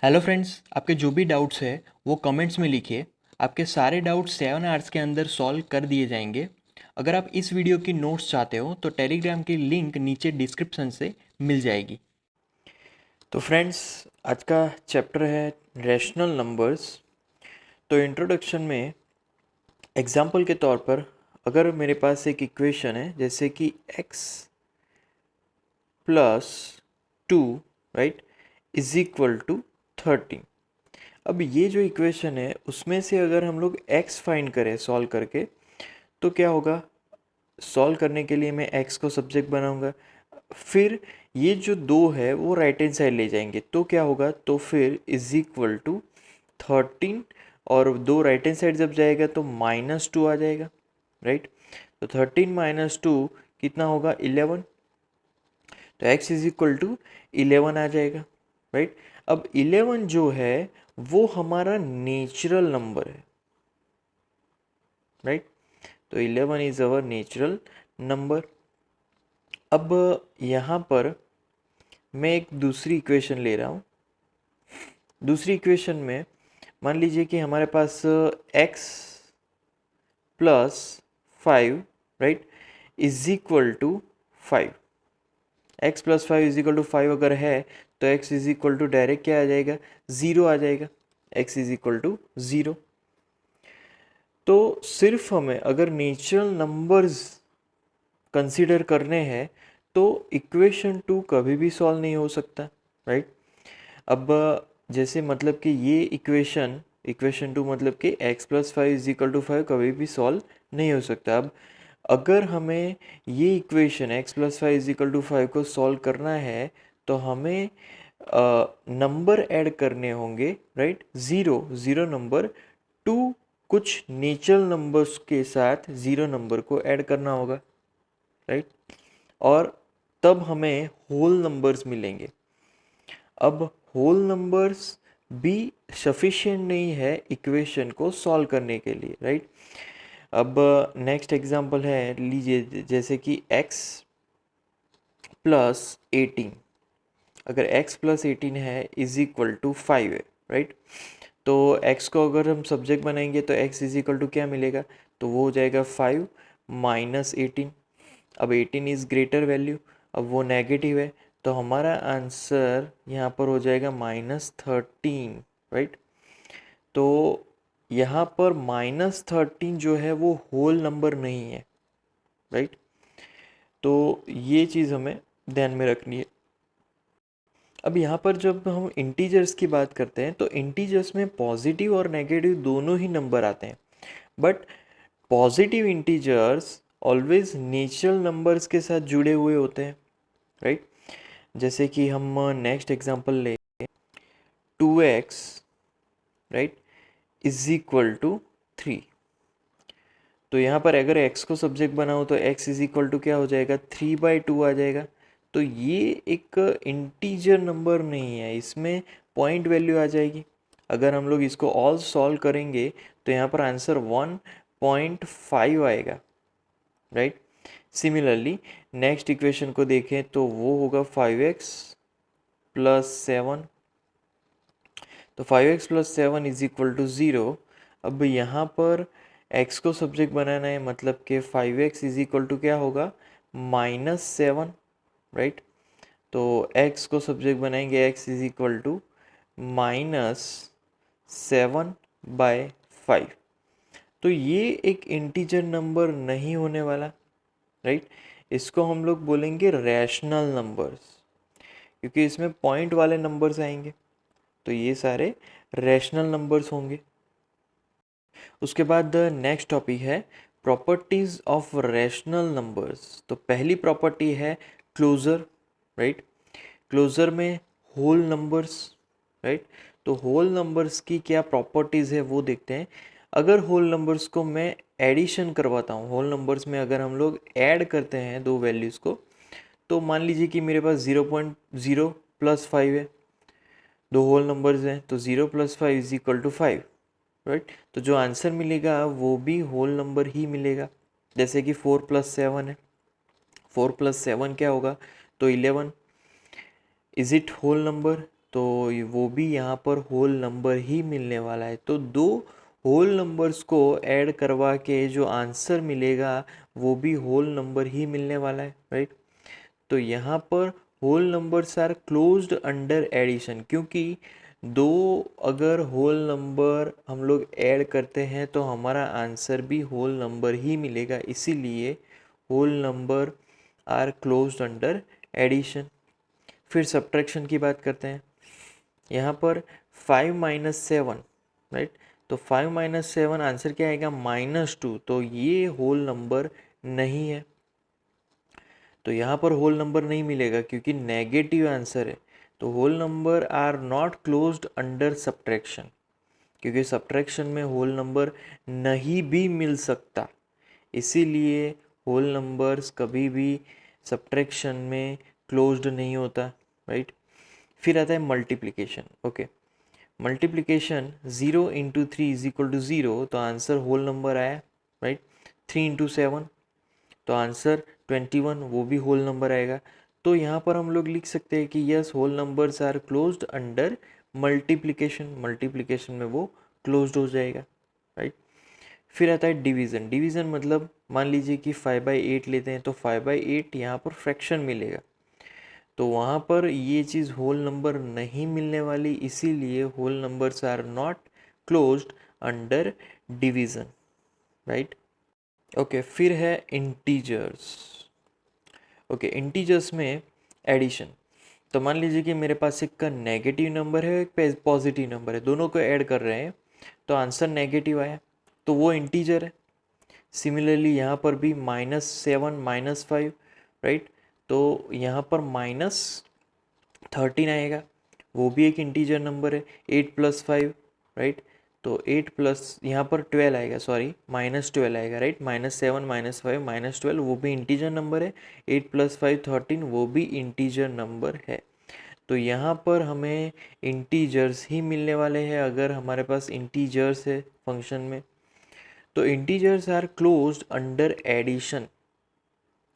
Hello friends, आपके जो भी डाउट्स है वो कमेंट्स में लिखिए। आपके सारे डाउट्स 7 आवर्स के अंदर सॉल्व कर दिए जाएंगे। अगर आप इस वीडियो की नोट्स चाहते हो तो टेलीग्राम की लिंक नीचे डिस्क्रिप्शन से मिल जाएगी। तो फ्रेंड्स, आज का चैप्टर है रैशनल नंबर्स। तो इंट्रोडक्शन में एग्जांपल के तौर पर अगर मेरे पास एक इक्वेशन है जैसे कि x plus 2 right is equal to 13। अब ये जो इक्वेशन है उसमें से अगर हम लोग x फाइंड करें सॉल्व करके तो क्या होगा। सॉल्व करने के लिए मैं x को सब्जेक्ट बनाऊंगा, फिर ये जो दो है वो राइट हैंड साइड ले जाएंगे तो क्या होगा, तो फिर इज इक्वल टू 13 और दो राइट हैंड साइड जब जाएगा तो -2 आ जाएगा राइट। तो 13 - 2 कितना होगा 11। तो x इज इक्वल टू 11 आ जाएगा राइट। अब 11 जो है वो हमारा नेचुरल नंबर है राइट। तो 11 इज अवर नेचुरल नंबर। अब यहाँ पर मैं एक दूसरी इक्वेशन ले रहा हूँ। दूसरी इक्वेशन में मान लीजिए कि हमारे पास x plus 5 right is equal to 5। x plus 5 is equal to 5 अगर है तो x is equal to direct क्या आ जाएगा, 0 आ जाएगा। x is equal to 0। तो सिर्फ हमें अगर नेचुरल नंबर्स कंसीडर करने हैं तो इक्वेशन 2 कभी भी सॉल्व नहीं हो सकता राइट। अब जैसे मतलब कि ये इक्वेशन 2 मतलब कि x plus 5 is equal to 5 कभी भी सॉल्व नहीं हो सकता। अब अगर हमें ये equation x plus 5 is equal to 5 को सॉल्व करना है तो हमें नंबर ऐड करने होंगे राइट। ज़ीरो नंबर, टू कुछ नेचुरल नंबर्स के साथ ज़ीरो नंबर को ऐड करना होगा राइट। और तब हमें होल नंबर्स मिलेंगे। अब होल नंबर्स भी सफिशिएंट नहीं है इक्वेशन को सॉल्व करने के लिए राइट। अब नेक्स्ट एग्जांपल है, लीजिए जैसे कि x प्लस 18। अगर x प्लस 18 है इज इक्वल टू 5 है राइट। तो x को अगर हम सब्जेक्ट बनाएंगे तो x इज इक्वल टू क्या मिलेगा, तो वो हो जाएगा 5 माइनस 18। अब 18 इज़ ग्रेटर वैल्यू, अब वो नेगेटिव है तो हमारा आंसर यहाँ पर हो जाएगा -13 राइट। तो यहाँ पर -13 जो है वो होल नंबर नहीं है राइट। तो ये चीज़ हमें ध्यान में रखनी है। अब यहाँ पर जब हम इंटीजर्स की बात करते हैं तो इंटीजर्स में पॉजिटिव और नेगेटिव दोनों ही नंबर आते हैं, but positive integers always natural numbers के साथ जुड़े हुए होते हैं राइट। जैसे कि हम नेक्स्ट एग्जांपल ले 2x right is equal to 3। तो यहाँ पर अगर x को सब्जेक्ट बनाओ तो x इज इक्वल टू क्या हो जाएगा, 3/2 आ जाएगा। तो ये एक इंटीजर नंबर नहीं है, इसमें पॉइंट वैल्यू आ जाएगी। अगर हम लोग इसको ऑल सॉल्व करेंगे तो यहाँ पर आंसर 1.5 आएगा राइट। सिमिलरली नेक्स्ट इक्वेशन को देखें तो वो होगा 5x प्लस 7। तो 5x plus 7 is equal to 0। अब यहाँ पर x को सब्जेक्ट बनाना है मतलब कि 5x इज इक्वल टू क्या होगा, -7 राइट। तो x को सब्जेक्ट बनाएंगे x इज इक्वल टू -7/5। तो ये एक इंटीजर नंबर नहीं होने वाला राइट। इसको हम लोग बोलेंगे रैशनल नंबर्स, क्योंकि इसमें पॉइंट वाले नंबर्स आएंगे तो ये सारे रैशनल नंबर्स होंगे। उसके बाद नेक्स्ट टॉपिक है प्रॉपर्टीज ऑफ रैशनल नंबर्स। तो पहली प्रॉपर्टी है क्लोजर राइट। क्लोजर में होल नंबर्स राइट। तो होल नंबर्स की क्या प्रॉपर्टीज़ है वो देखते हैं। अगर होल नंबर्स को मैं एडिशन करवाता हूँ, होल नंबर्स में अगर हम लोग ऐड करते हैं दो वैल्यूज़ को, तो मान लीजिए कि मेरे पास 0.0 प्लस 5 है, दो होल नंबर्स हैं तो 0 plus 5 is equal to 5 right. तो जो आंसर मिलेगा वो भी होल नंबर ही मिलेगा। जैसे कि 4 प्लस 7 है, 4 प्लस 7 क्या होगा, तो 11। इज इट होल नंबर, तो वो भी यहाँ पर होल नंबर ही मिलने वाला है। तो दो होल नंबर्स को ऐड करवा के जो आंसर मिलेगा वो भी होल नंबर ही मिलने वाला है, राइट। तो यहाँ पर whole numbers are closed under addition, क्योंकि दो अगर होल नंबर हम लोग ऐड करते हैं तो हमारा आंसर भी होल नंबर ही मिलेगा, इसीलिए whole number are closed under addition. फिर सब्ट्रैक्शन की बात करते हैं। यहाँ पर 5 - 7, राइट। तो 5 - 7 आंसर क्या आएगा, -2। तो ये होल नंबर नहीं है, तो यहाँ पर होल नंबर नहीं मिलेगा क्योंकि नेगेटिव आंसर है। तो whole number are not closed under subtraction, क्योंकि सब्ट्रैक्शन में होल नंबर नहीं भी मिल सकता, इसीलिए होल नंबर्स कभी भी सब्ट्रैक्शन में क्लोज्ड नहीं होता, राइट। फिर आता है मल्टीप्लिकेशन। ओके, मल्टीप्लिकेशन 0 × 3 = 0, तो आंसर होल नंबर आया, राइट। 3 × 7 तो आंसर 21, वो भी होल नंबर आएगा। तो यहाँ पर हम लोग लिख सकते हैं कि yes, whole numbers are closed under multiplication, multiplication में वो क्लोज्ड हो जाएगा, राइट। फिर आता है डिवीज़न। डिवीज़न मतलब मान लीजिए कि 5/8 लेते हैं, तो 5/8 यहाँ पर फ्रैक्शन मिलेगा, तो वहाँ पर ये चीज़ होल नंबर नहीं मिलने वाली, इसीलिए whole numbers are not closed under division, right. Okay, फिर है इंटीजर्स। ओके, इंटीजर्स में एडिशन। तो मान लीजिए कि मेरे पास एक का नेगेटिव नंबर है, एक पॉजिटिव नंबर है, दोनों को ऐड कर रहे हैं, तो आंसर नेगेटिव आया, तो वो इंटीजर है। सिमिलरली यहाँ पर भी -7 -5, राइट। तो यहाँ पर -13 आएगा, वो भी एक इंटीजर नंबर है। 8 + 5, राइट। तो 8 प्लस यहाँ पर 12 आएगा, सॉरी -12 आएगा, राइट। -7 -5 -12 वो भी इंटीजर नंबर है। 8 + 5 13 वो भी इंटीजर नंबर है। तो यहाँ पर हमें इंटीजर्स ही मिलने वाले हैं अगर हमारे पास इंटीजर्स है फंक्शन में। तो integers are closed under addition,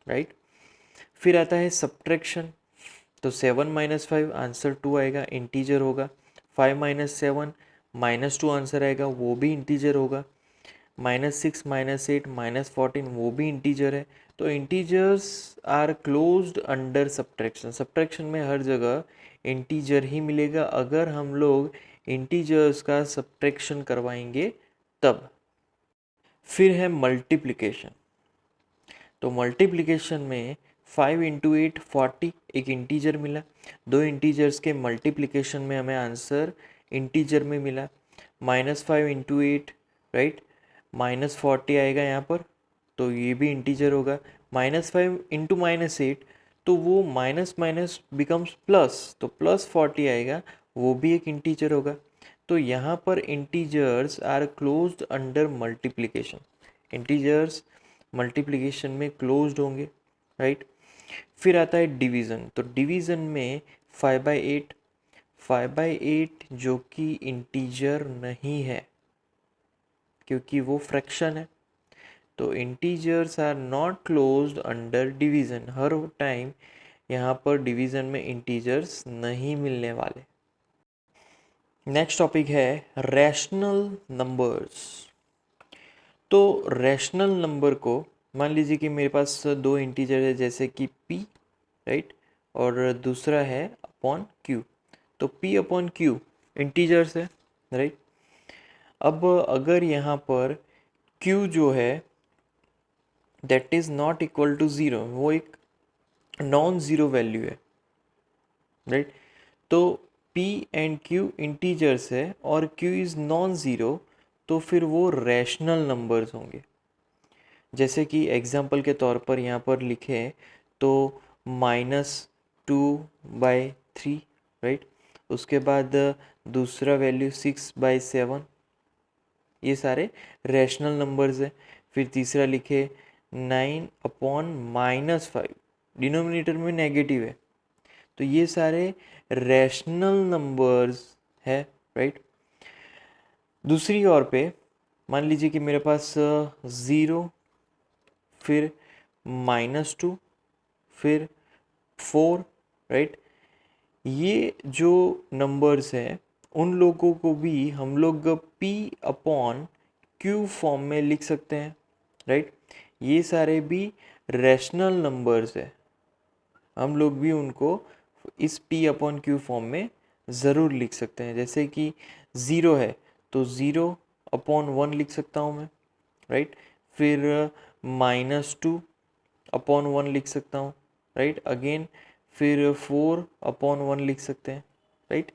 right. फिर आता है सब्ट्रैक्शन। तो 7 - 5 आंसर 2 आएगा, इंटीजर होगा। 5 - 7 -2 आंसर आएगा, वो भी इंटीजर होगा। -6 -8 -14 वो भी इंटीजर है। तो integers are closed under subtraction. Subtraction में हर जगह इंटीजर ही मिलेगा अगर हम लोग इंटीजर्स का सब्ट्रैक्शन करवाएंगे तब। फिर है मल्टीप्लिकेशन। तो मल्टीप्लिकेशन में 5 × 8 40 एक इंटीजर मिला। दो इंटीजर्स के मल्टीप्लिकेशन में हमें आंसर इंटीजर में मिला। -5 × 8, राइट, -40 आएगा यहाँ पर, तो ये भी इंटीजर होगा। -5 × -8, तो वो माइनस माइनस बिकम्स प्लस, तो +40 आएगा, वो भी एक इंटीजर होगा। तो यहाँ पर integers are closed under multiplication. Integers multiplication में क्लोज्ड होंगे, राइट। फिर आता है डिवीज़न। तो डिवीज़न में 5/8, 5/8 जो कि इंटीजर नहीं है क्योंकि वो फ्रैक्शन है। तो integers are not closed under division. हर टाइम यहाँ पर डिवीज़न में इंटीजर्स नहीं मिलने वाले। नेक्स्ट टॉपिक है रैशनल नंबर्स। तो रैशनल नंबर को मान लीजिए कि मेरे पास दो इंटीजर है जैसे कि p, राइट, और दूसरा है अपॉन q। तो p अपॉन q इंटीजर्स है, राइट। अब अगर यहाँ पर q जो है that is not equal to 0, वो एक नॉन ज़ीरो वैल्यू है, राइट। तो p एंड q इंटीजर्स है और q इज़ नॉन ज़ीरो, तो फिर वो रैशनल नंबर्स होंगे। जैसे कि एग्जाम्पल के तौर पर यहाँ पर लिखे तो -2/3, राइट। उसके बाद दूसरा वैल्यू 6/7, ये सारे रैशनल नंबर्स है। फिर तीसरा लिखे 9/-5, डिनोमिनेटर में नेगेटिव है, तो ये सारे रैशनल नंबर्स है, राइट। दूसरी ओर पे मान लीजिए कि मेरे पास 0, फिर -2, फिर 4, राइट। ये जो नंबर्स हैं उन लोगों को भी हम लोग p अपॉन q फॉर्म में लिख सकते हैं, राइट। ये सारे भी रैशनल नंबर्स है, हम लोग भी उनको इस p अपॉन q फॉर्म में ज़रूर लिख सकते हैं। जैसे कि ज़ीरो है तो ज़ीरो अपॉन वन लिख सकता हूँ मैं, राइट। फिर -2 अपॉन वन लिख सकता हूँ, राइट। अगेन फिर 4 अपॉन वन लिख सकते हैं, राइट।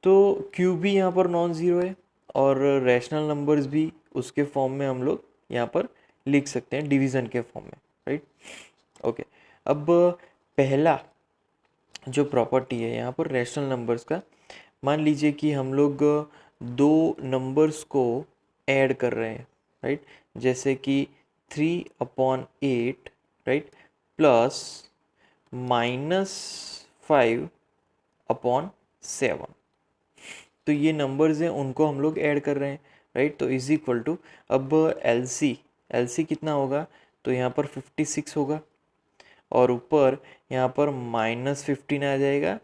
तो क्यू भी यहाँ पर नॉन ज़ीरो है और रैशनल नंबर्स भी उसके फॉर्म में हम लोग यहाँ पर लिख सकते हैं, डिवीज़न के फॉर्म में, राइट। ओके, अब पहला जो प्रॉपर्टी है यहाँ पर रैशनल नंबर्स का, मान लीजिए कि हम लोग दो नंबर्स को ऐड कर रहे हैं, राइट। जैसे कि 3/8, राइट, प्लस -5/7। तो ये नंबर्स हैं उनको हम लोग ऐड कर रहे हैं, राइट। तो इज इक्वल टू, अब एल सी कितना होगा, तो यहाँ पर 56 होगा और ऊपर यहाँ पर -15 आ जाएगा,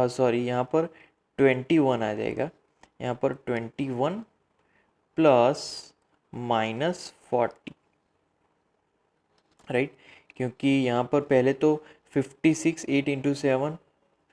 सॉरी यहाँ पर 21 आ जाएगा। यहाँ पर 21 प्लस -40, राइट। क्योंकि यहाँ पर पहले तो 56, 8 इंटू 7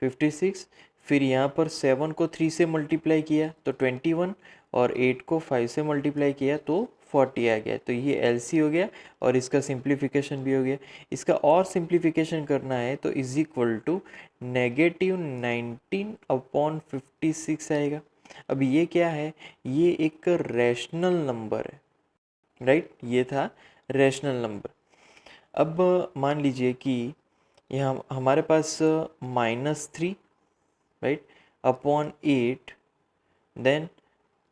56, फिर यहाँ पर 7 को 3 से मल्टीप्लाई किया तो 21 और 8 को 5 से मल्टीप्लाई किया तो 40 आ गया। तो ये एलसी हो गया और इसका सिंप्लीफिकेशन भी हो गया। इसका और सिंप्लीफिकेशन करना है तो इज इक्वल टू -19/56 आएगा। अब ये क्या है, ये एक रैशनल नंबर है, राइट। ये था रैशनल नंबर। अब मान लीजिए कि यहाँ हमारे पास -3, right, upon 8, then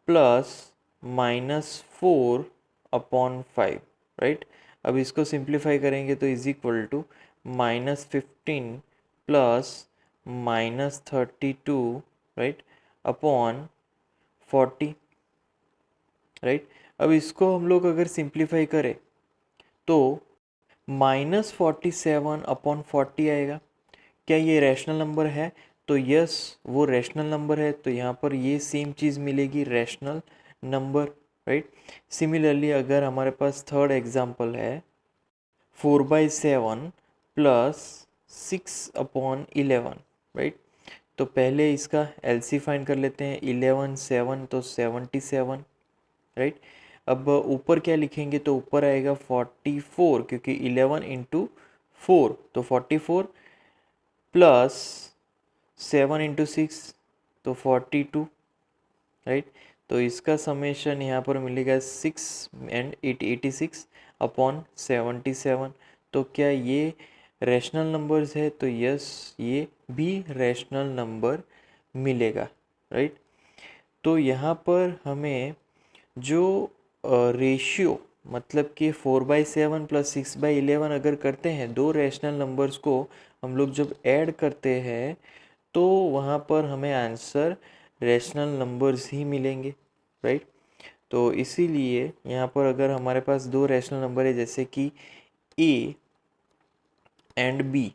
plus -4/5, right. अब इसको सिंप्लीफाई करेंगे तो is equal to -15 plus -32, right, upon 40, right. अब इसको हम लोग अगर सिंप्लीफाई करें तो -47/40 आएगा। क्या ये रैशनल नंबर है, तो यस वो रैशनल नंबर है, तो यहाँ पर ये सेम चीज़ मिलेगी, रैशनल नंबर, राइट। सिमिलरली अगर हमारे पास थर्ड एग्जांपल है 4/7 प्लस 6/11, राइट। तो पहले इसका एलसी फाइंड कर लेते हैं, 11 7 तो 77, राइट। अब ऊपर क्या लिखेंगे, तो ऊपर आएगा 44, क्योंकि 11 इंटू 4 तो 44 प्लस 7 इंटू 6 तो 42, राइट। तो इसका समेशन यहाँ पर मिलेगा 6 एंड 86 अपॉन 77। तो क्या ये रैशनल नंबर्स है, तो यस ये भी रैशनल नंबर मिलेगा, राइट। तो यहाँ पर हमें जो रेशियो मतलब कि 4/7 प्लस 6/11 अगर करते हैं, दो रैशनल नंबर्स को हम लोग जब ऐड करते हैं तो वहाँ पर हमें आंसर रैशनल नंबर्स ही मिलेंगे, राइट। तो इसीलिए यहाँ पर अगर हमारे पास दो रैशनल नंबर है जैसे कि ए एंड बी,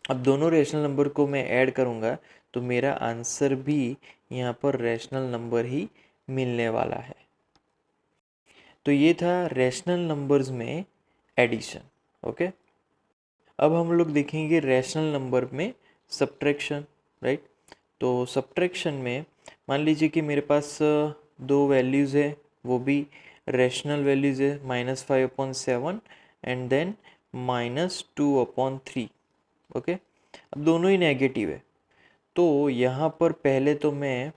अब दोनों रैशनल नंबर को मैं ऐड करूँगा तो मेरा आंसर भी यहाँ पर रैशनल नंबर ही मिलने वाला है। तो ये था रैशनल नंबर्स में एडिशन, ओके। अब हम लोग देखेंगे रैशनल नंबर में सब्ट्रैक्शन, राइट। तो सब्ट्रैक्शन में मान लीजिए कि मेरे पास दो वैल्यूज़ है, वो भी रैशनल वैल्यूज़ है, -5/7 एंड देन -2/3, ओके। अब दोनों ही नेगेटिव है, तो यहाँ पर पहले तो मैं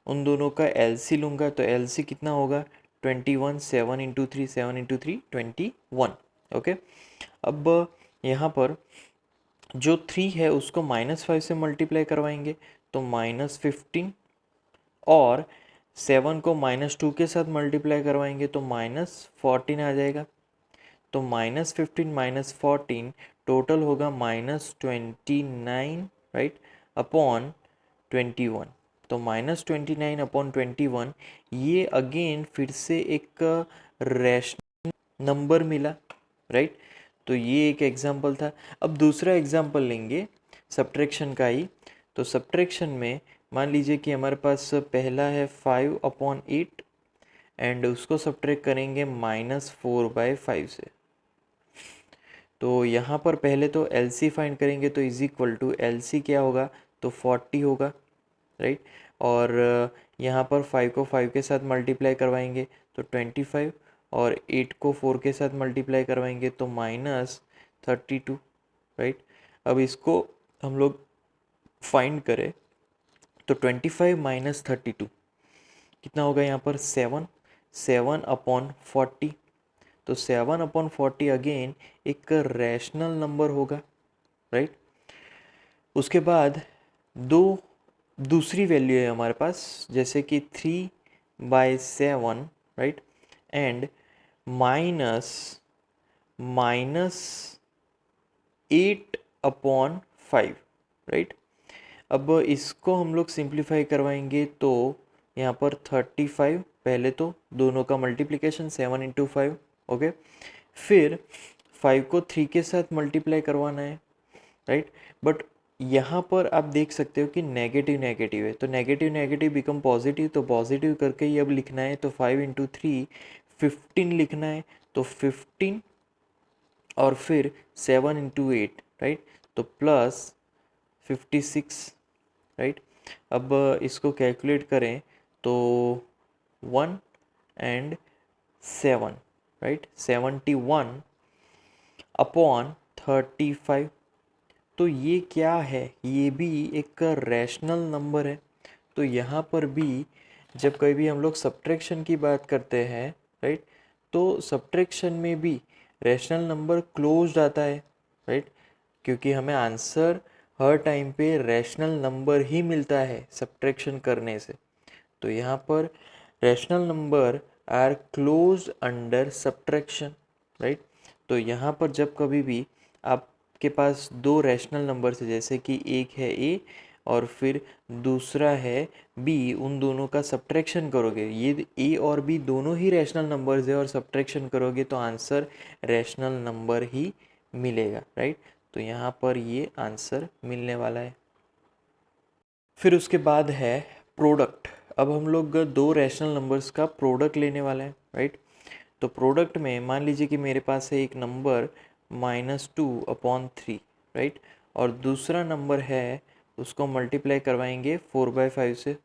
उन दोनों का एलसी लूँगा, तो एलसी कितना होगा, 21, 7 इंटू 3 7 इंटू 3 21, ओके। अब यहाँ पर जो 3 है उसको -5 से मल्टीप्लाई करवाएंगे तो -15, और 7 को -2 के साथ मल्टीप्लाई करवाएंगे तो -14 आ जाएगा। तो -15 -14 टोटल होगा -29, राइट, अपॉन 21। तो -29/21 ये अगेन फिर से एक रैशनल नंबर मिला, राइट। तो ये एक एग्जाम्पल था। अब दूसरा एग्जाम्पल लेंगे सब्ट्रैक्शन का ही। तो सब्ट्रैक्शन में मान लीजिए कि हमारे पास पहला है 5/8 एंड उसको सब्ट्रैक्ट करेंगे -4/5 से। तो यहाँ पर पहले तो LC फाइंड करेंगे, तो इज इक्वल टू LC क्या होगा, तो 40 होगा, राइट। और यहाँ पर 5 को 5 के साथ मल्टीप्लाई करवाएंगे तो 25, और 8 को 4 के साथ मल्टीप्लाई करवाएंगे तो -32, राइट। अब इसको हम लोग फाइंड करें तो 25 - 32 कितना होगा यहाँ पर 7/40। तो 7/40 अगेन एक रैशनल नंबर होगा, राइट। उसके बाद दूसरी वैल्यू है हमारे पास, जैसे कि 3/7, राइट, एंड माइनस 8/5, राइट। अब इसको हम लोग सिंप्लीफाई करवाएंगे तो यहाँ पर 35, पहले तो दोनों का मल्टीप्लिकेशन 7 × 5, ओके। फिर 5 को 3 के साथ मल्टीप्लाई करवाना है, राइट। बट यहाँ पर आप देख सकते हो कि नेगेटिव नेगेटिव है, तो नेगेटिव नेगेटिव बिकम पॉजिटिव, तो पॉजिटिव करके ही अब लिखना है। तो 5 × 3 15 लिखना है, तो 15 और फिर 7 × 8, राइट, तो +56, राइट। अब इसको कैलकुलेट करें तो 1 and 7, राइट, 71/35। तो ये क्या है, ये भी एक रैशनल नंबर है। तो यहाँ पर भी जब कभी भी हम लोग सब्ट्रैक्शन की बात करते हैं, राइट, तो सब्ट्रैक्शन में भी रैशनल नंबर क्लोज्ड आता है, राइट, क्योंकि हमें आंसर हर टाइम पे रैशनल नंबर ही मिलता है सब्ट्रैक्शन करने से। तो यहाँ पर rational number are closed under subtraction, right. तो यहाँ पर जब कभी भी आपके पास दो रैशनल नंबर्स है, जैसे कि एक है ए और फिर दूसरा है बी, उन दोनों का सब्ट्रैक्शन करोगे, ये ए और बी दोनों ही रैशनल नंबर्स है, और सब्ट्रैक्शन करोगे तो आंसर रैशनल नंबर ही मिलेगा, राइट। तो यहाँ पर ये आंसर मिलने वाला है। फिर उसके बाद है प्रोडक्ट। अब हम लोग दो रैशनल नंबर्स का प्रोडक्ट लेने वाले हैं, राइट। तो प्रोडक्ट में मान लीजिए कि मेरे पास है एक नंबर -2/3, राइट, और दूसरा नंबर है उसको मल्टीप्लाई करवाएंगे 4/5 से।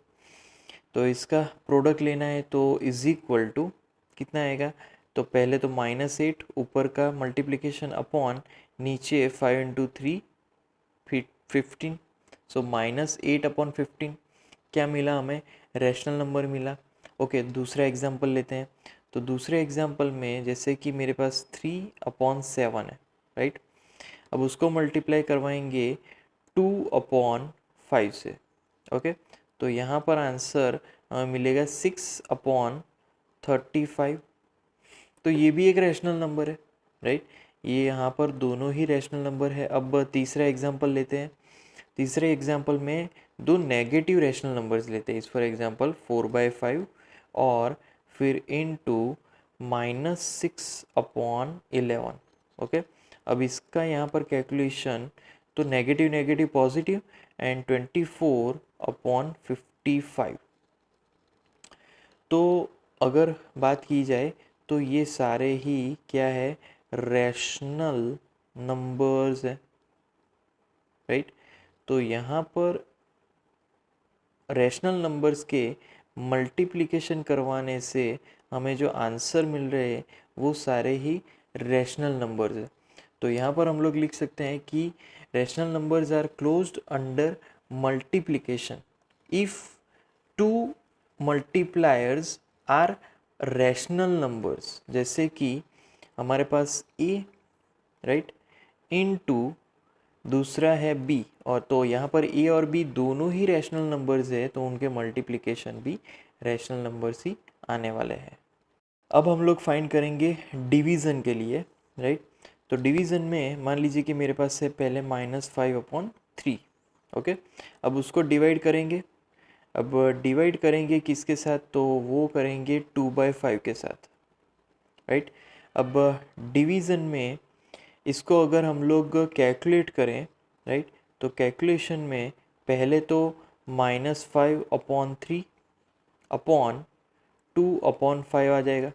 तो इसका प्रोडक्ट लेना है तो इज इक्वल टू कितना आएगा, तो पहले तो -8 ऊपर का मल्टीप्लिकेशन अपॉन नीचे 5 × 3 फिर 15, सो -8/15 क्या मिला हमें, रैशनल नंबर मिला। ओके, दूसरा एग्जांपल लेते हैं। तो दूसरे एग्जांपल में जैसे कि मेरे पास 3/7 है, राइट। अब उसको मल्टीप्लाई करवाएंगे 2/5 से, ओके। तो यहाँ पर आंसर मिलेगा 6/35। तो ये भी एक रैशनल नंबर है, राइट। ये यहाँ पर दोनों ही रैशनल नंबर है। अब तीसरा एग्जांपल लेते हैं। तीसरे एग्जांपल में दो नेगेटिव रैशनल नंबर्स लेते हैं, फॉर एग्जांपल 4/5 और फिर इनटू -6/11, ओके। अब इसका यहाँ पर कैलकुलेशन, तो नेगेटिव नेगेटिव पॉजिटिव एंड 24/55। तो अगर बात की जाए तो ये सारे ही क्या है, रैशनल नंबर्स है, राइट। तो यहाँ पर रैशनल नंबर्स के मल्टीप्लिकेशन करवाने से हमें जो आंसर मिल रहे हैं वो सारे ही रैशनल नंबर्स है। तो यहाँ पर हम लोग लिख सकते हैं कि rational numbers are closed under multiplication if two multipliers are rational numbers, जैसे कि हमारे पास ए, राइट, इनटू दूसरा है बी, और तो यहाँ पर ए और बी दोनों ही रैशनल नंबर्स है, तो उनके मल्टीप्लिकेशन भी रैशनल नंबर्स ही आने वाले हैं। अब हम लोग फाइंड करेंगे डिवीज़न के लिए, राइट। तो डिवीज़न में मान लीजिए कि मेरे पास है पहले -5/3, ओके। अब उसको डिवाइड करेंगे। अब डिवाइड करेंगे किसके साथ, तो वो करेंगे 2/5 के साथ, राइट। अब डिवीज़न में इसको अगर हम लोग कैलकुलेट करें, राइट, तो कैलकुलेशन में पहले तो -5/3 अपॉन 2/5 आ जाएगा,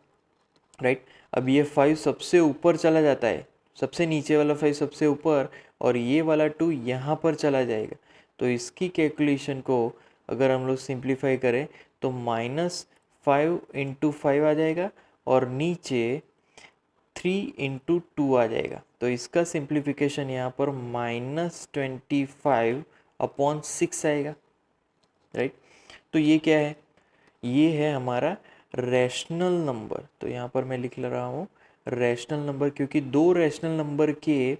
राइट। अब ये 5 सबसे ऊपर चला जाता है, सबसे नीचे वाला 5 सबसे ऊपर, और ये वाला 2 यहाँ पर चला जाएगा। तो इसकी कैलकुलेशन को अगर हम लोग सिंप्लीफाई करें तो -5 × 5 आ जाएगा, और नीचे 3 × 2 आ जाएगा। तो इसका सिंप्लीफिकेशन यहाँ पर -25/6 आएगा, राइट। तो ये क्या है, ये है हमारा रैशनल नंबर। तो यहाँ पर मैं लिख रहा हूँ रैशनल नंबर, क्योंकि दो रैशनल नंबर के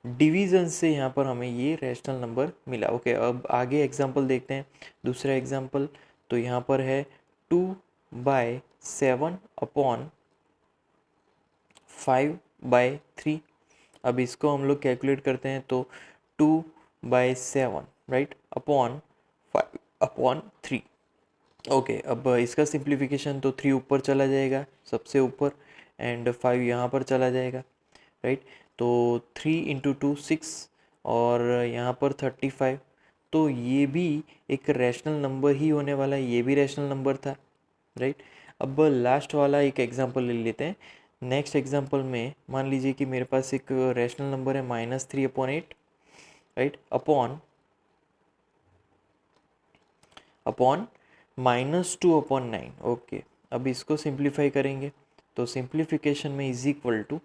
डिवीज़न से यहाँ पर हमें ये रैशनल नंबर मिला। ओके, अब आगे एग्जांपल देखते हैं, दूसरा एग्जांपल। तो यहाँ पर है 2/7/5/3। अब इसको हम लोग कैलकुलेट करते हैं, तो 2/7, राइट, अपॉन 5/3। ओके, अब इसका सिंप्लीफिकेशन, तो 3 ऊपर चला जाएगा सबसे ऊपर, एंड 5 यहाँ पर चला जाएगा, राइट। तो 3 × 2 6, और यहाँ पर 35। तो ये भी एक रैशनल नंबर ही होने वाला है, ये भी रैशनल नंबर था, राइट। अब लास्ट वाला एक एग्जांपल ले लेते हैं। नेक्स्ट एग्जांपल में मान लीजिए कि मेरे पास एक रैशनल नंबर है -3/8, राइट, अपॉन -2/9। ओके, अब इसको सिंप्लीफाई करेंगे, तो सिंप्लीफिकेशन में इज इक्वल टू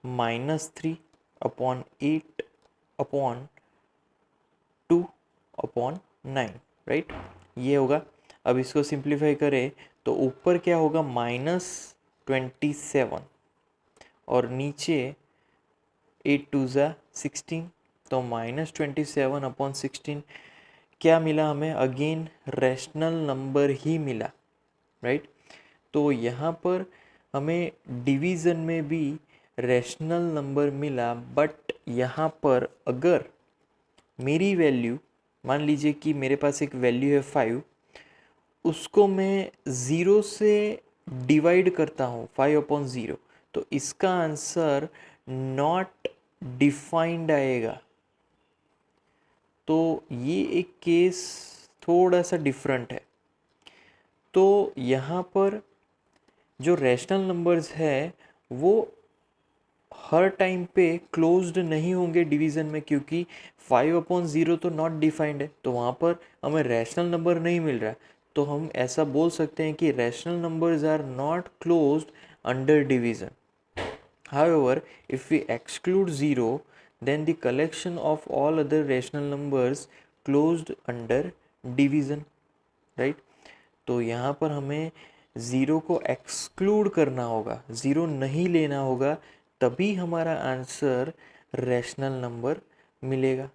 -3/8/2/9, राइट, ये होगा। अब इसको सिंप्लीफाई करें तो ऊपर क्या होगा, -27, और नीचे 8 2 16, तो -27/16 क्या मिला हमें, अगेन रैशनल नंबर ही मिला, राइट। तो यहाँ पर हमें डिवीज़न में भी रैशनल नंबर मिला, बट यहाँ पर अगर मेरी वैल्यू, मान लीजिए कि मेरे पास एक वैल्यू है 5, उसको मैं 0 से डिवाइड करता हूँ 5/0, तो इसका आंसर नॉट डिफाइंड आएगा। तो ये एक केस थोड़ा सा डिफरेंट है। तो यहाँ पर जो रैशनल नंबर्स है वो हर टाइम पे क्लोज्ड नहीं होंगे डिवीज़न में, क्योंकि 5/0 तो नॉट डिफाइंड है, तो वहाँ पर हमें रैशनल नंबर नहीं मिल रहा है। तो हम ऐसा बोल सकते हैं कि rational numbers are not closed under division. However, if we exclude 0, then the collection of all other rational numbers closed under division, right? तो यहाँ पर हमें ज़ीरो को एक्सक्लूड करना होगा, ज़ीरो नहीं लेना होगा, तभी हमारा आंसर रैशनल नंबर मिलेगा।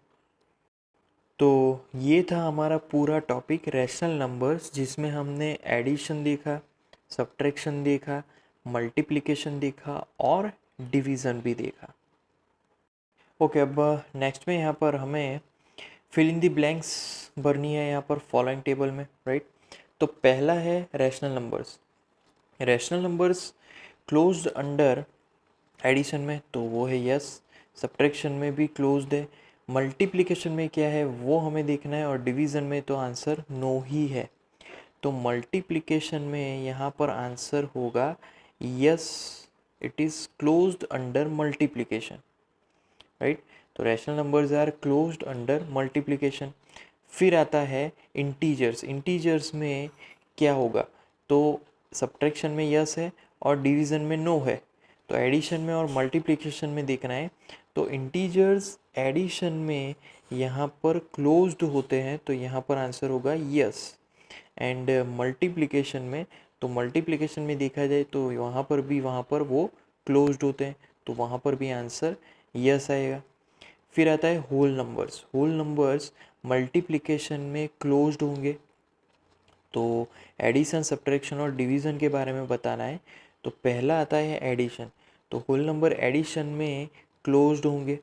तो ये था हमारा पूरा टॉपिक रैशनल नंबर्स, जिसमें हमने एडिशन देखा, सब्ट्रैक्शन देखा, मल्टीप्लिकेशन देखा और डिवीज़न भी देखा। ओके, अब नेक्स्ट में यहाँ पर हमें फिल इन द ब्लैंक्स भरनी है यहाँ पर फॉलोइंग टेबल में, राइट। तो पहला है rational numbers. Rational numbers closed under addition में, तो वो है यस। सब्ट्रैक्शन में भी क्लोज्ड है। मल्टीप्लिकेशन में क्या है वो हमें देखना है, और डिवीज़न में तो आंसर नो ही है। तो मल्टीप्लिकेशन में यहाँ पर आंसर होगा yes, it is closed under multiplication, right. तो rational numbers are closed under multiplication. फिर आता है इंटीजर्स। इंटीजर्स में क्या होगा, तो सब्ट्रैक्शन में यस है और डिवीज़न में नो है। तो एडिशन में और मल्टीप्लिकेशन में देखना है। तो इंटीजर्स एडिशन में यहाँ पर क्लोज्ड होते हैं, तो यहाँ पर आंसर होगा यस। एंड मल्टीप्लिकेशन में, तो मल्टीप्लिकेशन में देखा जाए तो वहाँ पर वो क्लोज्ड होते हैं, तो वहाँ पर भी आंसर यस आएगा। फिर आता है whole numbers. Whole numbers multiplication में क्लोज्ड होंगे। तो एडिशन, सब्ट्रैक्शन और डिवीज़न के बारे में बताना है। तो पहला आता है एडिशन। तो होल नंबर एडिशन में क्लोज्ड होंगे।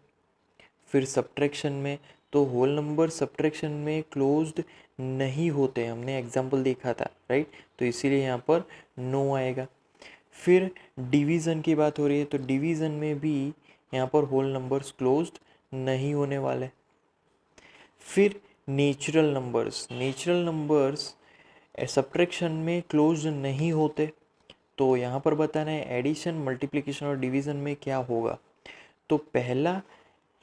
फिर सब्ट्रैक्शन में, तो होल नंबर सब्ट्रैक्शन में क्लोज्ड नहीं होते, हमने एग्जांपल देखा था, राइट। तो इसीलिए यहाँ पर नो आएगा। फिर डिवीज़न की बात हो रही है, तो डिवीज़न में भी यहाँ पर होल नंबर्स क्लोज्ड नहीं होने वाले। फिर नेचुरल नंबर्स सब्ट्रैक्शन में क्लोज्ड नहीं होते, तो यहाँ पर बताना है एडिशन, मल्टीप्लिकेशन और डिवीज़न में क्या होगा। तो पहला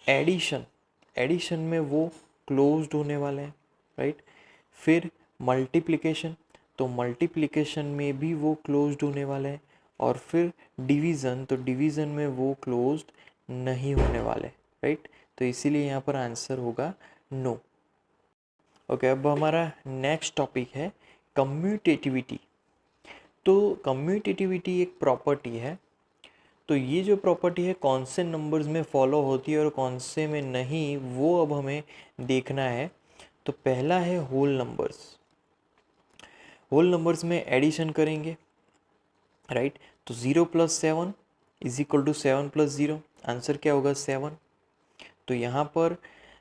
एडिशन में वो क्लोज्ड होने वाले हैं, राइट। फिर मल्टीप्लिकेशन, तो मल्टीप्लिकेशन में भी वो क्लोज्ड होने वाले हैं। और फिर डिवीज़न, तो डिवीज़न में वो क्लोज्ड नहीं होने वाले, राइट। तो इसीलिए यहाँ पर आंसर होगा नो। ओके, अब हमारा नेक्स्ट टॉपिक है कम्यूटेटिविटी। तो कम्यूटेटिविटी एक प्रॉपर्टी है। तो ये जो प्रॉपर्टी है कौन से नंबर्स में फॉलो होती है और कौन से में नहीं, वो अब हमें देखना है। तो पहला है होल नंबर्स में एडिशन करेंगे, राइट। तो 0 + 7 = 7 + 0, आंसर क्या होगा 7। तो यहाँ पर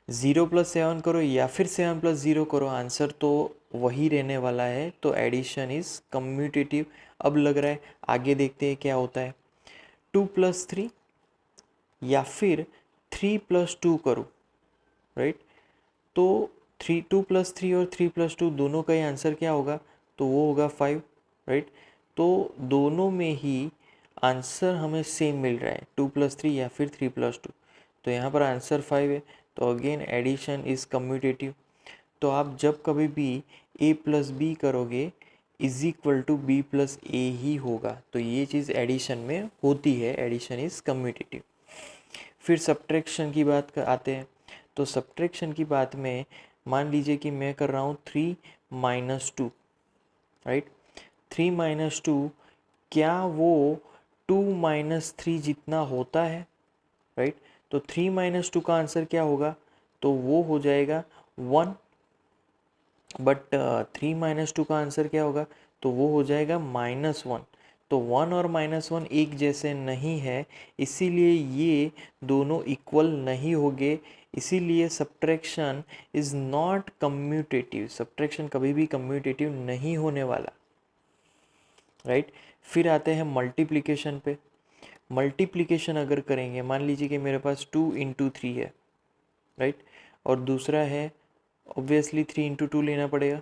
0 + 7 करो या फिर 7 + 0 करो, आंसर तो वही रहने वाला है। तो एडिशन इज कम्यूटेटिव। अब लग रहा है आगे देखते हैं क्या होता है। 2 + 3 या फिर 3 + 2 करो, राइट। तो 2 + 3 और 3 + 2 दोनों का ही आंसर क्या होगा, तो वो होगा 5, राइट। तो दोनों में ही आंसर हमें सेम मिल रहा है, 2 + 3 या फिर 3 + 2। तो यहाँ पर आंसर 5 है। तो अगेन एडिशन इज कम्यूटेटिव। तो आप जब कभी भी a + b करोगे = b + a ही होगा। तो ये चीज़ एडिशन में होती है, एडिशन इज कम्यूटेटिव। फिर सब्ट्रैक्शन की बात आते हैं। तो सब्ट्रैक्शन की बात में मान लीजिए कि मैं कर रहा हूँ 3 - 2, राइट। 3 - 2, क्या वो 2 - 3 जितना होता है, राइट। तो 3 - 2 का आंसर क्या होगा, तो वो हो जाएगा 1। बट 3 - 2 का आंसर क्या होगा, तो वो हो जाएगा -1। तो 1 और -1 एक जैसे नहीं है, इसीलिए ये दोनों इक्वल नहीं होंगे। इसीलिए subtraction is not commutative, subtraction कभी भी कम्यूटेटिव नहीं होने वाला, राइट। फिर आते हैं मल्टीप्लिकेशन पे। मल्टीप्लिकेशन अगर करेंगे, मान लीजिए कि मेरे पास 2 × 3 है, राइट। और दूसरा है ऑब्वियसली 3 × 2 लेना पड़ेगा।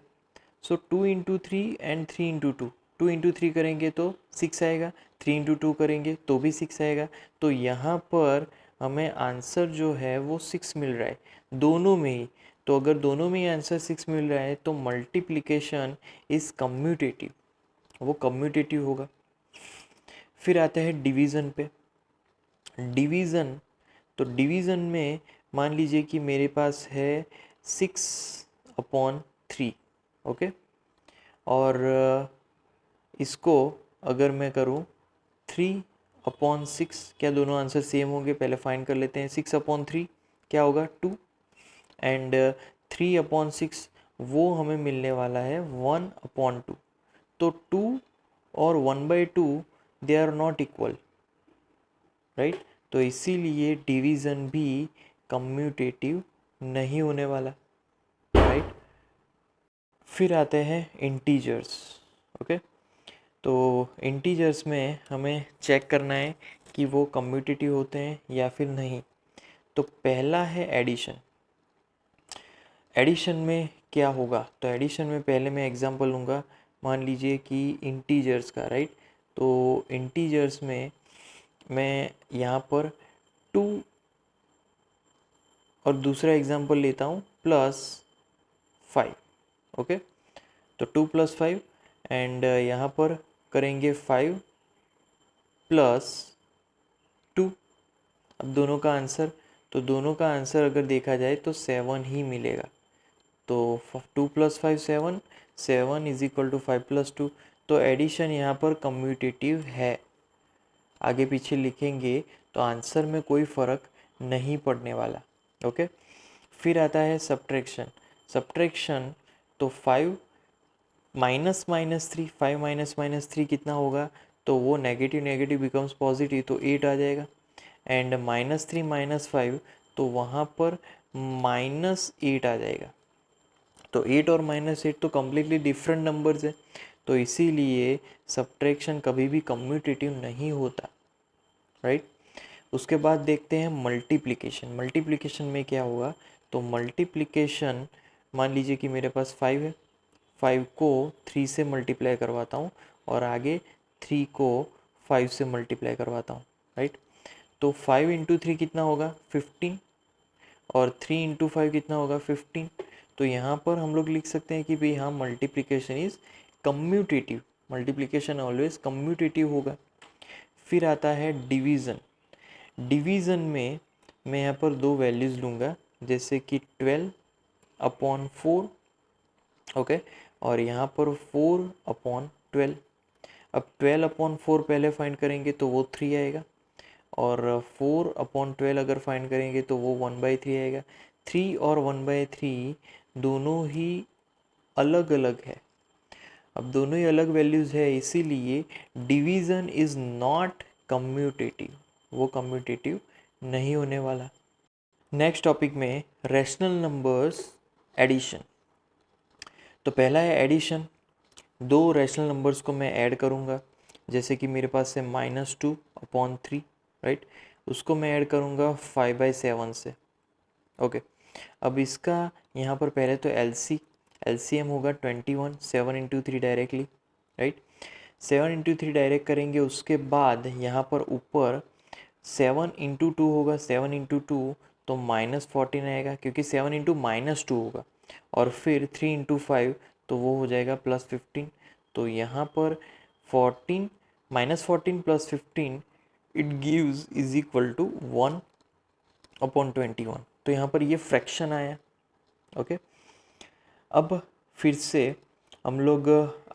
सो 2 × 3 एंड 3 × 2, 2 × 3 करेंगे तो 6 आएगा, 3 × 2 करेंगे तो भी 6 आएगा। तो यहाँ पर हमें आंसर जो है वो 6 मिल रहा है दोनों में ही। तो अगर दोनों में ही आंसर 6 मिल रहा है तो मल्टीप्लिकेशन इज़ कम्यूटेटिव, वो कम्यूटेटिव होगा। फिर आते हैं डिवीज़न पे। डिवीज़न, तो डिवीज़न में मान लीजिए कि मेरे पास है 6/3, ओके। और इसको अगर मैं करूँ 3/6, क्या दोनों आंसर सेम होंगे, पहले फाइंड कर लेते हैं। 6/3 क्या होगा 2, एंड 3/6 वो हमें मिलने वाला है 1/2। तो 2 और 1/2 they are not equal, right. तो इसीलिए डिवीज़न भी कम्यूटेटिव नहीं होने वाला, राइट। फिर आते हैं इंटीजर्स, ओके। तो इंटीजर्स में हमें चेक करना है कि वो कम्यूटेटिव होते हैं या फिर नहीं। तो पहला है एडिशन। एडिशन में क्या होगा, तो एडिशन में पहले मैं एग्जांपल लूँगा। मान लीजिए कि इंटीजर्स का, राइट। तो इंटीजर्स में मैं यहाँ पर 2 और दूसरा एग्जांपल लेता हूँ +5, ओके। तो 2 + 5 एंड यहाँ पर करेंगे 5 + 2। अब दोनों का आंसर, तो दोनों का आंसर अगर देखा जाए तो 7 ही मिलेगा। तो 2 + 5 7, 7 = 5 + 2। तो एडिशन यहाँ पर कम्यूटेटिव है। आगे पीछे लिखेंगे तो आंसर में कोई फ़र्क नहीं पड़ने वाला, ओके। फिर आता है सब्ट्रैक्शन। तो 5 -3, 5 - 3 कितना होगा, तो वो नेगेटिव नेगेटिव बिकम्स पॉजिटिव, तो 8 आ जाएगा। एंड -3 - 5, तो वहाँ पर -8 आ जाएगा। तो 8 और -8 तो कम्प्लीटली डिफरेंट नंबर्स है। तो इसीलिए सब्ट्रैक्शन कभी भी कम्यूटेटिव नहीं होता, राइट। उसके बाद देखते हैं मल्टीप्लिकेशन। मल्टीप्लिकेशन में क्या होगा, तो मल्टीप्लिकेशन मान लीजिए कि मेरे पास 5 है, 5 को 3 से मल्टीप्लाई करवाता हूँ और आगे 3 को 5 से मल्टीप्लाई करवाता हूँ, राइट। तो 5 इंटू 3 कितना होगा 15 और 3 इंटू 5 कितना होगा 15। तो यहाँ पर हम लोग लिख सकते हैं कि भाई हाँ multiplication is commutative, multiplication always commutative होगा। फिर आता है डिवीज़न। डिवीज़न में मैं यहाँ पर दो वैल्यूज़ लूँगा, जैसे कि 12/4, ओके, और यहाँ पर 4/12। अब 12/4 पहले फाइंड करेंगे तो वो 3 आएगा, और 4/12 अगर फाइंड करेंगे तो वो 1/3 आएगा। 3 और 1/3 दोनों ही अलग अलग है। अब दोनों ही अलग वैल्यूज़ है, इसीलिए डिवीज़न इज़ नॉट कम्यूटेटिव, वो कम्यूटेटिव नहीं होने वाला। नेक्स्ट टॉपिक में रैशनल नंबर्स एडिशन। तो पहला है एडिशन। दो रैशनल नंबर्स को मैं ऐड करूँगा, जैसे कि मेरे पास है -2/3, राइट। उसको मैं ऐड करूँगा 5/7 से, ओके। अब इसका यहाँ पर पहले तो एलसीएम होगा 21, 7 into 3 directly, right. 7 into 3 direct करेंगे, उसके बाद यहाँ पर ऊपर 7 इंटू 2 होगा, 7 इंटू 2 तो -14 आएगा, क्योंकि 7 इंटू -2 होगा, और फिर 3 इंटू 5 तो वो हो जाएगा +15। तो यहाँ पर 14 -14 +15 it gives is equal to 1/21। तो यहाँ पर ये फ्रैक्शन आया, ओके। अब फिर से हम लोग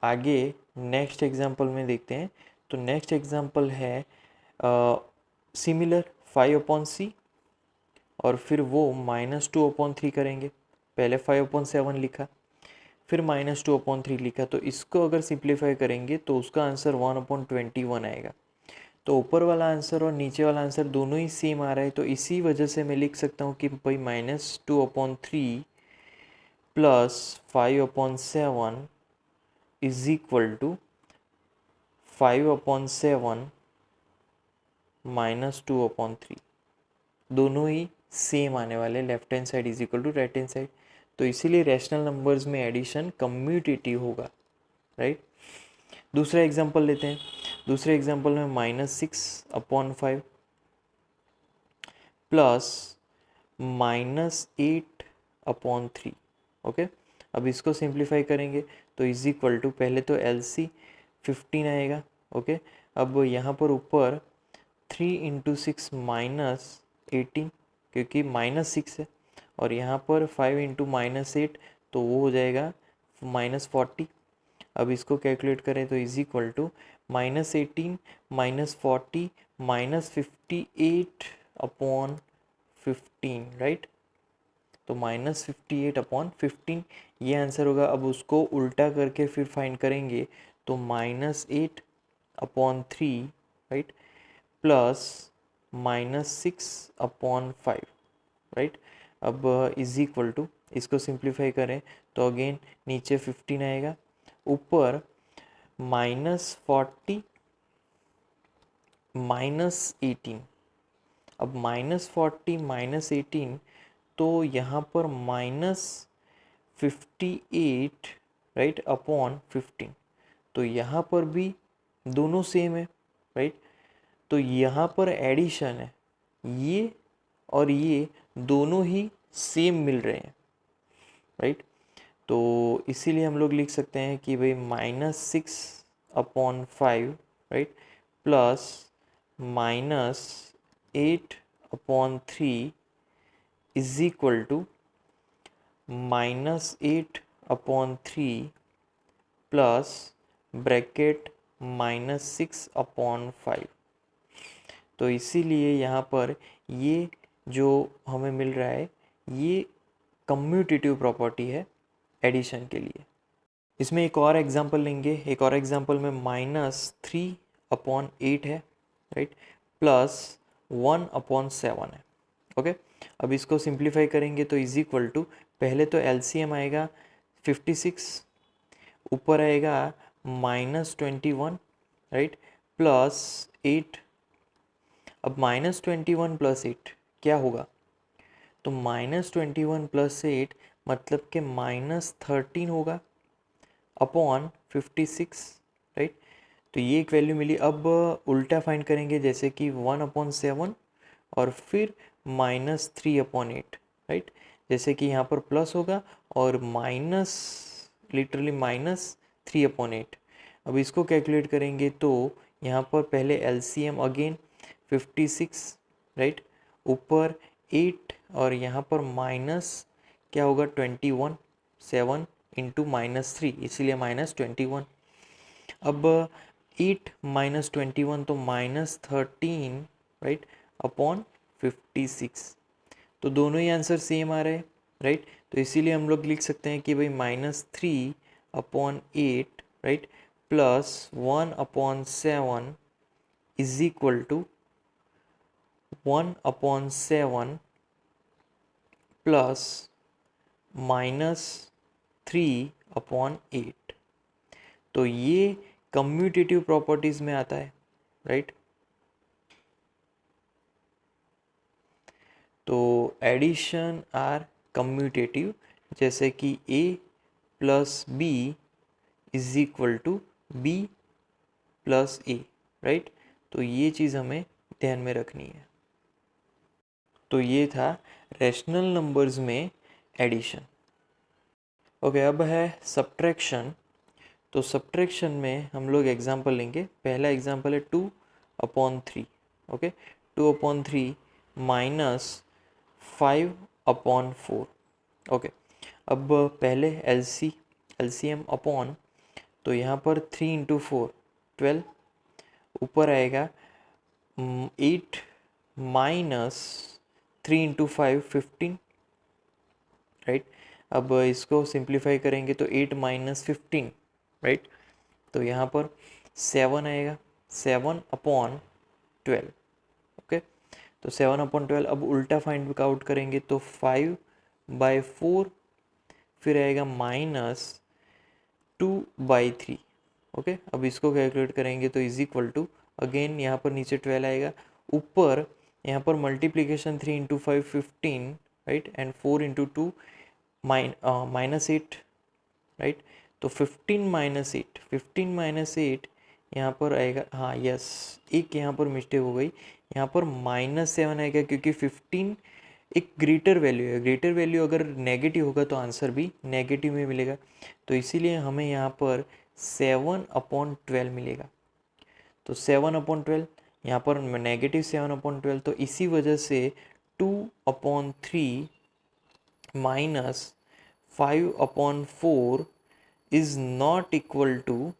आगे नेक्स्ट एग्जांपल में देखते हैं। तो नेक्स्ट एग्जांपल है सिमिलर 5/c, और फिर वो -2/3 करेंगे। पहले 5/7 लिखा, फिर -2/3 लिखा, तो इसको अगर सिंप्लीफाई करेंगे तो उसका आंसर 1/21 आएगा। तो ऊपर वाला आंसर और नीचे वाला आंसर दोनों ही सेम आ रहा है, तो इसी वजह से मैं लिख सकता हूँ कि भाई -2/3 प्लस 5/7 इज इक्वल टू 5/7 -2/3। दोनों ही सेम आने वाले, left hand side is equal to right hand side. तो इसीलिए रैशनल नंबर्स में एडिशन कम्यूटेटिव होगा, राइट। दूसरा एग्जांपल लेते हैं। दूसरे एग्जांपल में -6/5 प्लस -8/3, ओके। अब इसको सिंप्लीफाई करेंगे तो इज इक्वल टू, पहले तो एलसी 15 आएगा, ओके। अब यहाँ पर ऊपर 3 इंटू 6 -18, क्योंकि -6 है, और यहाँ पर 5 इंटू -8 तो वो हो जाएगा -40। अब इसको कैलकुलेट करें तो इज इक्वल टू -18 -40 -58/15, राइट। तो -58/15 ये आंसर होगा। अब उसको उल्टा करके फिर फाइंड करेंगे तो -8/3, राइट, प्लस -6/5, राइट। अब इज इक्वल टू, इसको सिंप्लीफाई करें तो अगेन नीचे 15 आएगा, ऊपर -40 -18। अब -40 -18 तो यहाँ पर -58, राइट, अपॉन 15। तो यहाँ पर भी दोनों सेम है, राइट। तो यहाँ पर एडिशन है, ये और ये दोनों ही सेम मिल रहे हैं, राइट। तो इसीलिए हम लोग लिख सकते हैं कि भाई -6/5, right, plus -8/3 is equal to -8/3 plus bracket -6/5। तो इसीलिए यहाँ पर ये जो हमें मिल रहा है ये कम्यूटेटिव प्रॉपर्टी है एडिशन के लिए। इसमें एक और एग्जांपल लेंगे। एक और एग्जांपल में -3/8 है, राइट, प्लस 1/7 है, ओके। अब इसको सिंप्लीफाई करेंगे तो इज इक्वल टू, पहले तो एलसीएम आएगा 56, ऊपर आएगा -21, राइट, प्लस 8, अब -21 + 8 क्या होगा? तो -21 + 8 मतलब कि -13 होगा अपॉन 56, राइट। तो ये एक वैल्यू मिली। अब उल्टा फाइंड करेंगे, जैसे कि 1/7 और फिर -3/8, राइट। जैसे कि यहाँ पर प्लस होगा और माइनस, लिटरली -3/8। अब इसको कैलकुलेट करेंगे तो यहाँ पर पहले एलसीएम अगेन 56, राइट, ऊपर 8 और यहाँ पर माइनस क्या होगा 21, 7 इंटू -3, इसीलिए -21। अब 8 -21 तो -13, राइट, अपॉन 56। तो दोनों ही आंसर सेम आ रहे हैं, राइट। तो इसीलिए हम लोग लिख सकते हैं कि भाई -3/8, right, +1/7 is equal to 1/7 plus -3/8। तो ये कम्यूटेटिव प्रॉपर्टीज में आता है, राइट। तो एडिशन आर कम्यूटेटिव, जैसे कि a + b is equal to b + a, right. तो ये चीज़ हमें ध्यान में रखनी है। तो ये था रैशनल नंबर्स में एडिशन। ओके, अब है सब्ट्रैक्शन। तो सब्ट्रैक्शन में हम लोग एग्जांपल लेंगे। पहला एग्जांपल है 2/3, ओके, 2/3 -5/4, ओके। अब पहले एलसीएम अपॉन, तो यहाँ पर 3 × 4 12, ऊपर आएगा 8 माइनस 3 × 5 15, राइट। अब इसको सिंप्लीफाई करेंगे तो 8 - 15, राइट। तो यहाँ पर 7 आएगा, 7/12, ओके। तो 7/12। अब उल्टा फाइंड आउट करेंगे तो 5/4, फिर आएगा -2/3, ओके। अब इसको कैलकुलेट करेंगे तो इज इक्वल टू, अगेन यहाँ पर नीचे 12 आएगा, ऊपर यहाँ पर मल्टीप्लीकेशन 3 × 5 15, राइट, एंड 4 × 2 -8, राइट। तो 15 - 8 यहाँ पर आएगा, हाँ यस, एक यहाँ पर मिस्टेक हो गई, यहाँ पर -7 आएगा क्योंकि 15 एक ग्रेटर वैल्यू है। ग्रेटर वैल्यू अगर नेगेटिव होगा तो आंसर भी नेगेटिव में मिलेगा, तो इसीलिए हमें यहाँ पर 7/12 मिलेगा। तो 7/12, यहाँ पर -7/12, तो इसी वजह से 2/3 -5/4 is not equal to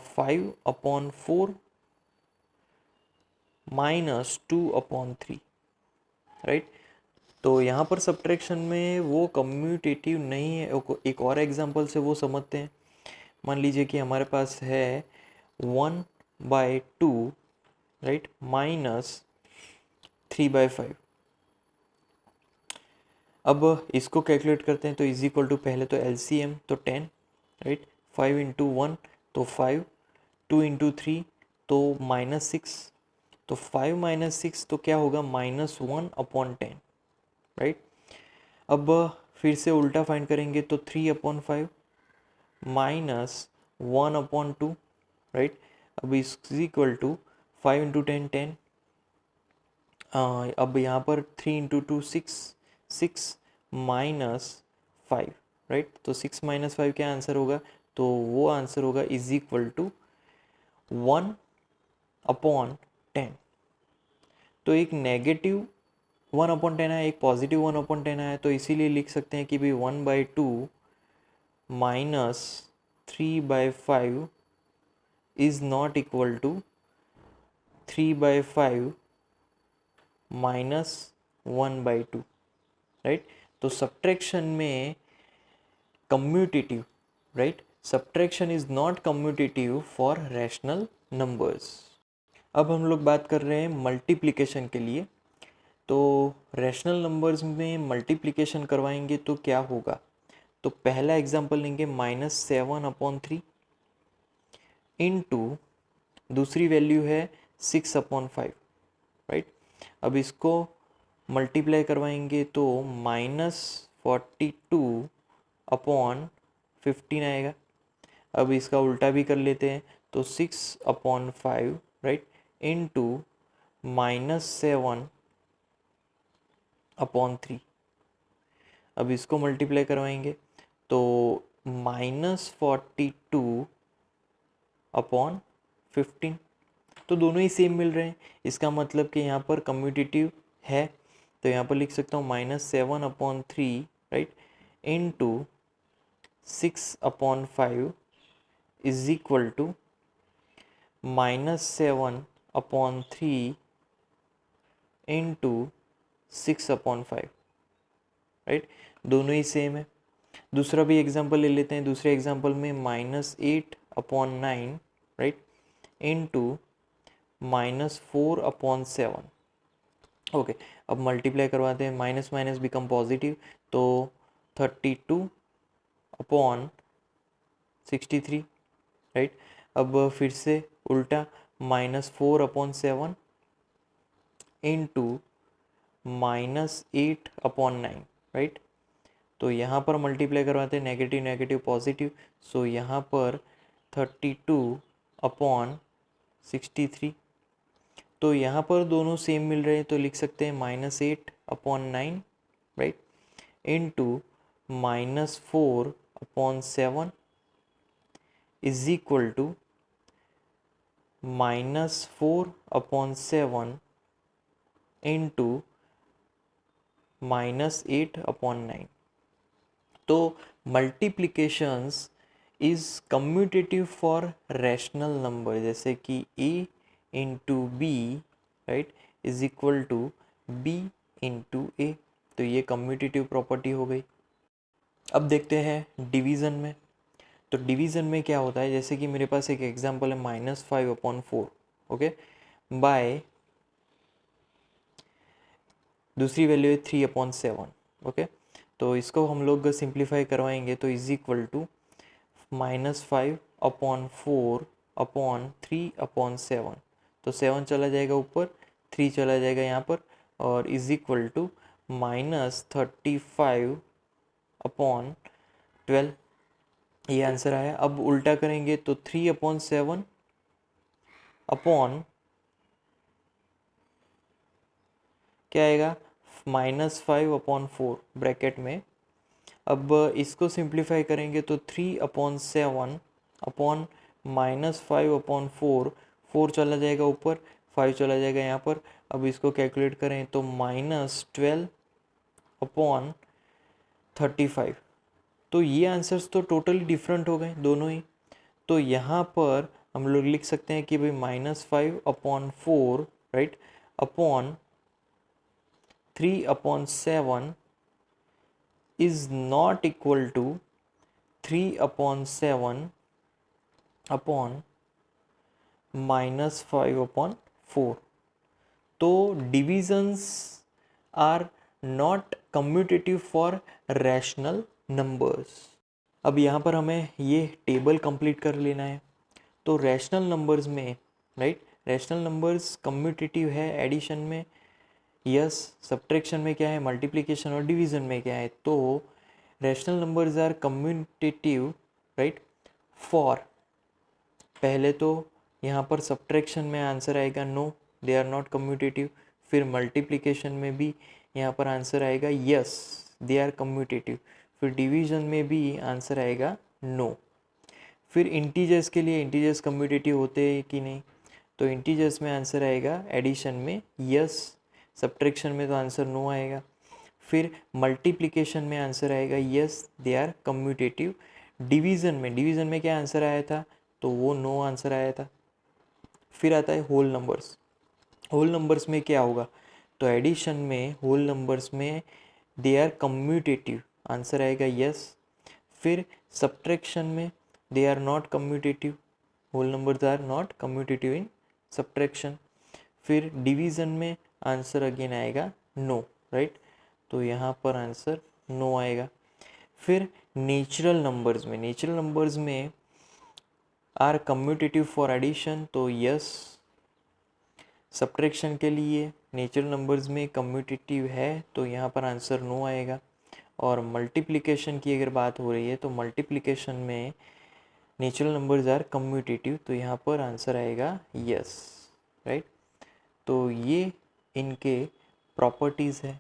5/4 -2/3, right. तो यहाँ पर सब्ट्रैक्शन में वो कम्यूटेटिव नहीं है। एक और एग्जांपल से वो समझते हैं। मान लीजिए कि हमारे पास है 1/2, राइट, -3/5। अब इसको कैलकुलेट करते हैं तो इज इक्वल टू, पहले तो एलसीएम तो 10, राइट, 5 × 1 तो 5, 2 × 3 तो -6, तो 5 - 6 तो क्या होगा -1/10, राइट। अब फिर से उल्टा फाइंड करेंगे तो 3/5 -1/2, राइट। अब इज इक्वल टू 5 × 10 10, अब यहाँ पर 3 × 2 6, 6 -5, राइट। तो 6 - 5 क्या आंसर होगा? तो वो आंसर होगा इज इक्वल टू 1/10। तो एक नेगेटिव 1/10 है, एक पॉजिटिव 1/10 है, तो इसीलिए लिख सकते हैं कि भाई 1/2 -3/5 is not equal to 3/5 -1/2, right. तो सब्ट्रैक्शन में commutative, right, subtraction is not commutative for rational numbers. अब हम लोग बात कर रहे हैं मल्टीप्लिकेशन के लिए। तो रैशनल नंबर्स में मल्टीप्लिकेशन करवाएंगे तो क्या होगा? तो पहला एग्जांपल लेंगे -7/3 इनटू, दूसरी वैल्यू है 6/5, राइट। अब इसको मल्टीप्लाई करवाएंगे तो -42/15 आएगा। अब इसका उल्टा भी कर लेते हैं तो 6/5, राइट, इंटू -7/3। अब इसको मल्टीप्लाई करवाएंगे तो -42/15, तो दोनों ही सेम मिल रहे हैं। इसका मतलब कि यहाँ पर कम्यूटेटिव है, तो यहाँ पर लिख सकता हूँ -7/3, right, into 6/5 is equal to -7/3 into 6/5, right, दोनों ही सेम है। दूसरा भी एग्जांपल ले लेते हैं। दूसरे एग्जांपल में -8/9, राइट, इंटू -4/7। ओके, अब मल्टीप्लाई करवाते हैं, माइनस माइनस बिकम पॉजिटिव, तो 32/63, राइट। अब फिर से उल्टा -4/7 इंटू -8/9, राइट। तो यहाँ पर मल्टीप्लाई करवाते हैं, नेगेटिव नेगेटिव पॉजिटिव, सो यहाँ पर 32/63। तो यहाँ पर दोनों सेम मिल रहे हैं, तो लिख सकते हैं -8/9, right, into -4/7 is equal to -4/7 into -8/9। तो multiplications is commutative for rational number, जैसे कि a into B, right, is equal to b into A. तो ये कम्यूटेटिव प्रॉपर्टी हो गई। अब देखते हैं डिवीज़न में। तो डिवीज़न में क्या होता है, जैसे कि मेरे पास एक एग्जांपल है -5/4, ओके, बाय दूसरी वैल्यू है 3/7, ओके। तो इसको हम लोग सिंप्लीफाई करवाएंगे तो इज इक्वल टू -5/4/3/7। तो 7 चला जाएगा ऊपर, 3 चला जाएगा यहाँ पर, और इज इक्वल टू -35/12। ये आंसर आया। अब उल्टा करेंगे तो 3/7 अपॉन क्या आएगा, -5/4 ब्रैकेट में। अब इसको सिंप्लीफाई करेंगे तो 3/7 अपॉन -5/4, 4 चला जाएगा ऊपर, 5 चला जाएगा यहाँ पर। अब इसको कैलकुलेट करें तो -12/35। तो ये आंसर्स तो टोटली डिफरेंट हो गए दोनों ही। तो यहाँ पर हम लोग लिख सकते हैं कि भाई -5/4, right, upon 3/7 is not equal to 3/7 upon -5/4। तो divisions are not commutative for rational numbers. अब यहाँ पर हमें ये टेबल कंप्लीट कर लेना है। तो रैशनल नंबर्स में, राइट, रैशनल नंबर्स कम्यूटेटिव है एडिशन में, यस, सब्ट्रैक्शन में क्या है, मल्टीप्लिकेशन, और डिवीजन में क्या है। तो rational numbers are commutative, right, for, पहले तो यहाँ पर सब्ट्रैक्शन में आंसर आएगा no, they are not commutative. फिर मल्टीप्लिकेशन में भी यहाँ पर आंसर आएगा यस, दे आर कम्यूटेटिव। फिर डिवीजन में भी आंसर आएगा नो। फिर इंटीजर्स के लिए, इंटीजर्स कम्यूटेटिव होते हैं कि नहीं, तो इंटीजर्स में आंसर आएगा एडिशन में यस, सब्ट्रैक्शन में तो आंसर नो आएगा। फिर मल्टीप्लिकेशन में आंसर आएगा yes, they are commutative. Division में क्या आंसर आया था, तो वो नो आंसर आया था। फिर आता है होल नंबर्स। होल नंबर्स में क्या होगा, तो एडिशन में होल नंबर्स में दे आर कम्यूटेटिव, आंसर आएगा यस। फिर सब्ट्रैक्शन में they are not commutative, whole numbers are not commutative in subtraction. फिर डिवीज़न में आंसर अगेन आएगा नो, राइट, तो यहाँ पर आंसर नो आएगा। फिर नेचुरल नंबर्स में आर कम्यूटेटिव फॉर एडिशन, तो यस, सब्ट्रैक्शन के लिए नेचुरल नंबर्स में कम्यूटेटिव है तो यहाँ पर आंसर नो आएगा। और मल्टीप्लिकेशन की अगर बात हो रही है तो मल्टीप्लिकेशन में नेचुरल नंबर्स आर कम्यूटेटिव, तो यहाँ पर आंसर आएगा यस, राइट। तो ये इनके प्रॉपर्टीज़ है।